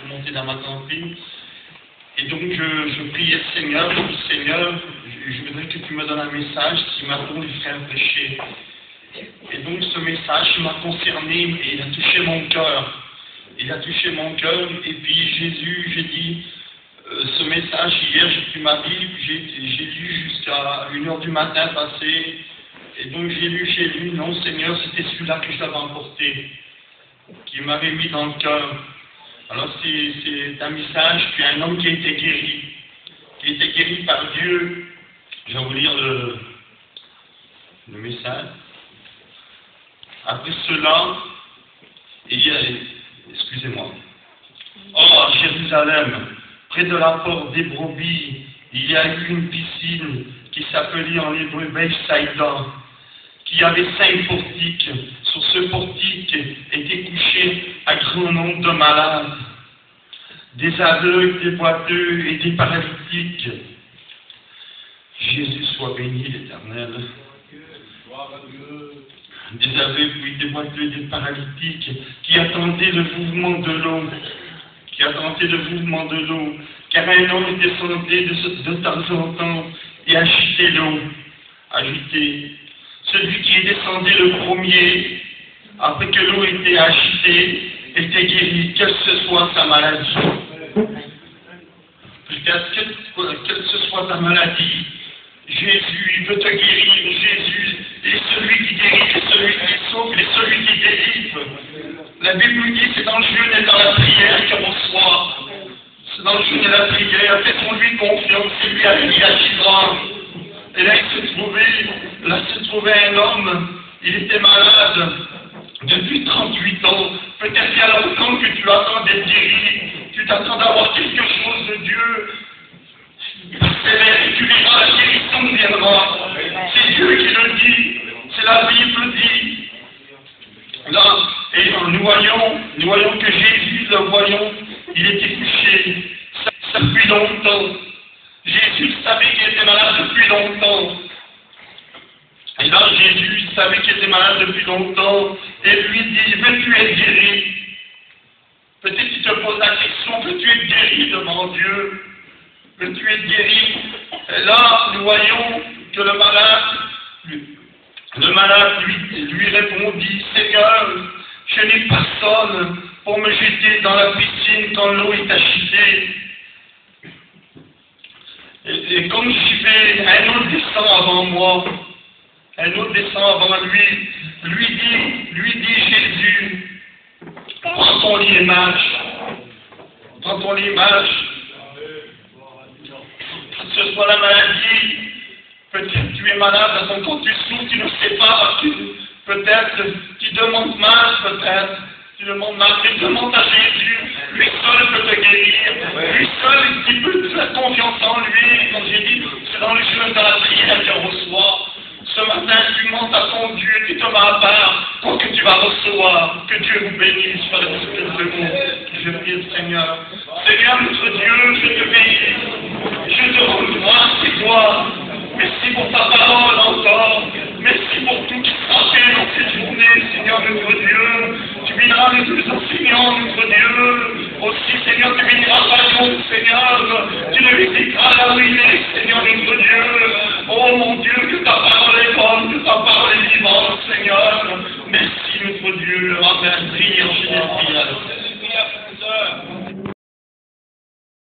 monter dans ma camping. Et donc je priais le Seigneur, je dis Seigneur, je voudrais que tu me donnes un message qui m'attend du frère péché. Et donc ce message m'a concerné et il a touché mon cœur. Il a touché mon cœur et puis Jésus, j'ai dit, ce message, hier j'ai pris ma Bible, j'ai lu jusqu'à 1h du matin passé. Et donc j'ai lu, non Seigneur, c'était celui-là que je t'avais emporté, qui m'avait mis dans le cœur. Alors c'est un message qu'un homme qui a été guéri par Dieu. Je vais vous lire le message. Après cela, excusez-moi. Or, à Jérusalem, près de la porte des brebis, il y a eu une piscine qui s'appelait en hébreu Bethsaïda, qui avait 5 portiques. Sur ce portique étaient couchés un grand nombre de malades, des aveugles, des boiteux et des paralytiques. Jésus soit béni, l'Éternel. Des aveugles, oui, des boiteux et des paralytiques qui attendaient le mouvement de l'eau. Car un homme descendait de temps en temps et agitait l'eau. Celui qui descendait le premier, après que l'eau était agitée, était guéri, quelle que ce soit sa maladie. Quelle que ce soit ta maladie, Jésus, il veut te guérir. Jésus est celui qui guérit, est celui qui sauve, est celui qui délivre. La Bible nous dit, c'est dans le jeûne et dans la prière qu'on reçoit. C'est dans le jeûne et la prière, faisons-lui confiance, c'est lui qui agira. Et là, il se trouvait un homme, il était malade depuis 38 ans. Peut-être qu'il y a longtemps que tu attends d'être guéri, tu t'attends d'avoir quelque chose de Dieu. Persévère et tu verras, la guérison viendra. C'est Dieu qui le dit, c'est la Bible dit. Là, et nous voyons que Jésus, il était couché, ça depuis longtemps. Jésus savait qu'il était malade depuis longtemps. Et là, Jésus savait qu'il était malade depuis longtemps. Et lui dit, veux-tu être guéri? Peut-être qu'il te pose la question, veux-tu être guéri devant Dieu? Veux-tu être guéri? Et là, nous voyons que le malade lui répondit, Seigneur, je n'ai personne pour me jeter dans la piscine quand l'eau est agitée. Et comme j'y vais, un autre descend avant moi. Un autre descend avant lui. Lui dit Jésus, prends ton lit et marche. Prends ton lit et marche. Que ce soit la maladie, peut-être que tu es malade dans ton corps, tu souffres, tu ne sais pas, peut-être tu demandes mal, tu demandes mal, mais demande à Jésus, lui seul peut te guérir, lui seul qui peut te faire confiance en lui, comme j'ai dit, c'est dans le jeûne, dans la prière qu'on reçoit. Ce matin, tu montes à ton Dieu, tu te mets à part, pour que tu vas recevoir, que Dieu vous bénisse, par le je prie le Seigneur. Seigneur notre Dieu, je te bénis, je te rends grâce et gloire. Merci pour ta parole encore. Merci pour tout qui sera fait dans cette journée, Seigneur notre Dieu. Tu béniras les deux enseignants, notre Dieu. Aussi, Seigneur, tu béniras Pagnon, Seigneur. Tu le visiteras là où il est, Seigneur notre Dieu. Oh mon Dieu, que ta parole est bonne, que ta parole est vivante, Seigneur. Merci notre Dieu. Amen.